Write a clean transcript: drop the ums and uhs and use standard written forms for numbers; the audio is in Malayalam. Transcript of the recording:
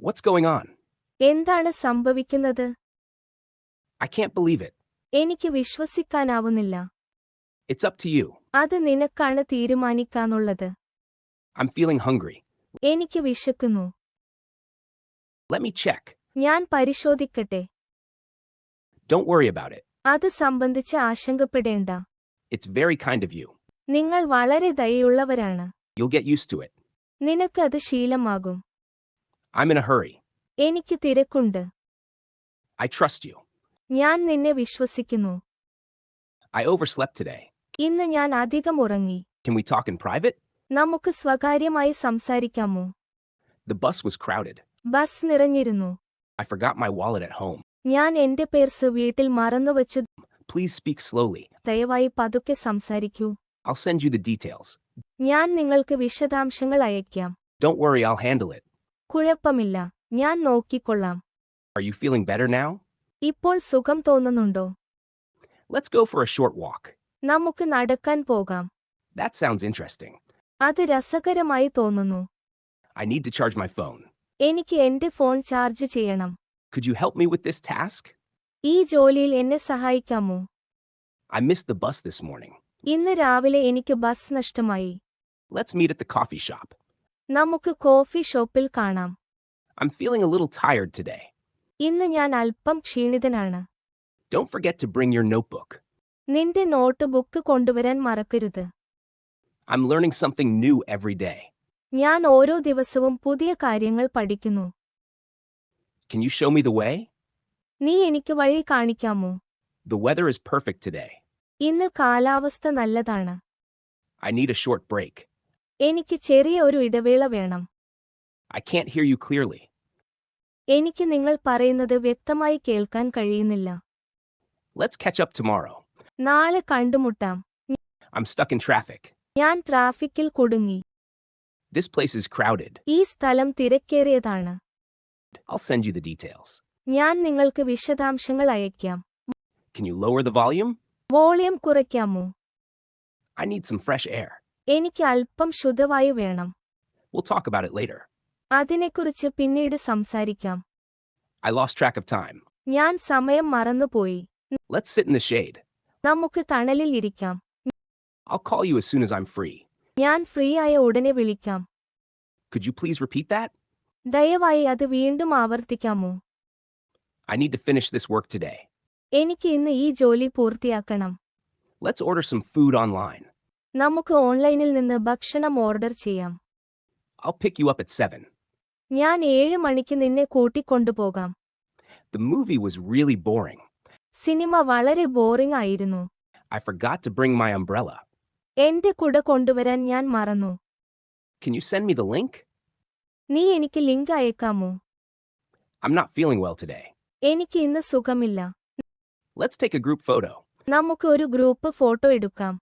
What's going on? എന്താണ് സംഭവിക്കുന്നത്? I can't believe it. എനിക്ക് വിശ്വസിക്കാനാവുന്നില്ല. It's up to you. അത് നിനക്കാണ് തീരുമാനിക്കാനുള്ളത്. I'm feeling hungry. എനിക്ക് വിശക്കുന്നു. Let me check. ഞാൻ പരിശോധിക്കട്ടെ. Don't worry about it. അത് സംബന്ധിച്ച് ആശങ്കപ്പെടേണ്ട. It's very kind of you. നിങ്ങൾ വളരെ ദയയുള്ളവരാണ്. You'll get used to it. നിനക്ക് അത് ശീലമാകും. I'm in a hurry. എനിക്ക് തിരക്കുണ്ട്. I trust you. ഞാൻ നിന്നെ വിശ്വസിക്കുന്നു. I overslept today. ഇന്ന് ഞാൻ അധികം ഉറങ്ങി. Can we talk in private? നമുക്ക് സ്വകാര്യമായി സംസാരിക്കാമോ? The bus was crowded. Bus നിറഞ്ഞിരുന്നു. I forgot my wallet at home. ഞാൻ എന്റെ പേഴ്സ് വീട്ടിൽ മറന്നുവച്ചു. Please speak slowly. ദയവായി പതുക്കെ സംസാരിക്കൂ. I'll send you the details. ഞാൻ നിങ്ങൾക്ക് വിശദാംശങ്ങൾ അയയ്ക്കാം. Don't worry, I'll handle it. കുഴപ്പമില്ല, ഞാൻ നോക്കിക്കൊള്ളാം. Are you feeling better now? ഇപ്പോൾ സുഖം തോന്നുന്നുണ്ടോ? Let's go for a short walk. നമുക്ക് നടക്കാൻ പോകാം. That sounds interesting. അത് രസകരമായി തോന്നുന്നു. I need to charge my phone. എനിക്ക് എന്റെ ഫോൺ ചാർജ് ചെയ്യണം. Could you help me with this task? ഈ ജോലിയിൽ എന്നെ സഹായിക്കാമോ? I missed the bus this morning. ഇന്ന് രാവിലെ എനിക്ക് ബസ് നഷ്ടമായി. Let's meet at the coffee shop. നമുക്ക് കോഫി ഷോപ്പിൽ കാണാം. I'm feeling a little tired today. ഇന്ന് ഞാൻ അല്പം ക്ഷീണിതനാണ്. Don't forget to bring your notebook. നിന്റെ നോട്ട് ബുക്ക് കൊണ്ടുവരാൻ മറക്കരുത്. I'm learning something new every day. ഞാൻ ഓരോ ദിവസവും പുതിയ കാര്യങ്ങൾ പഠിക്കുന്നു. Can you show me the way? നീ എനിക്ക് വഴി കാണിക്കാമോ? The weather is perfect today. ഇന്ന് കാലാവസ്ഥ നല്ലതാണ്. I need a short break. എനിക്ക് ചെറിയ ഒരു ഇടവേള വേണം. I can't hear you clearly. എനിക്ക് നിങ്ങൾ പറയുന്നത് വ്യക്തമായി കേൾക്കാൻ കഴിയുന്നില്ല. Let's catch up tomorrow. നാളെ കണ്ടുമുട്ടാം. I'm stuck in traffic. ഞാൻ ട്രാഫിക്കിൽ കുടുങ്ങി. This place is crowded. ഈ സ്ഥലം തിരക്കേറിയതാണ്. I'll send you the details. ഞാൻ നിങ്ങൾക്ക് വിശദാംശങ്ങൾ അയയ്ക്കാം. Can you lower the volume? Volume കുറയ്ക്കാമോ? I need some fresh air. എനിക്ക് അല്പം ശുദ്ധവായു വേണം. We'll talk about it later. അതിനെക്കുറിച്ച് പിന്നീട് സംസാരിക്കാം. I lost track of time. ഞാൻ സമയം മറന്നുപോയി. Let's sit in the shade. നമുക്ക് തണലിൽ ഇരിക്കാം. I'll call you as soon as I'm free. ഞാൻ ഫ്രീ ആയ ഉടനെ വിളിക്കാം. Could you please repeat that? ദയവായി അത് വീണ്ടും ആവർത്തിക്കാമോ? I need to finish this work today. എനിക്ക് ഇന്ന് ഈ ജോലി പൂർത്തിയാക്കണം. Let's order some food online. നമുക്ക് ഓൺലൈനിൽ നിന്ന് ഭക്ഷണം ഓർഡർ ചെയ്യാം. I'll pick you up at 7. ഞാൻ 7 മണിക്ക് നിന്നെ കൂട്ടിക്കൊണ്ടുപോകാം. The movie was really boring. Cinema വളരെ ബോറിംഗ് ആയിരുന്നു. I forgot to bring my umbrella. എന്റെ കുട കൊണ്ടുവരാൻ ഞാൻ മറന്നു. Can you send me the link? നീ എനിക്ക് link അയക്കാമോ? I'm not feeling well today. എനിക്ക് ഇന്ന് സുഖമില്ല. Let's take a group photo. നമുക്ക് ഒരു ഗ്രൂപ്പ് ഫോട്ടോ എടുക്കാം.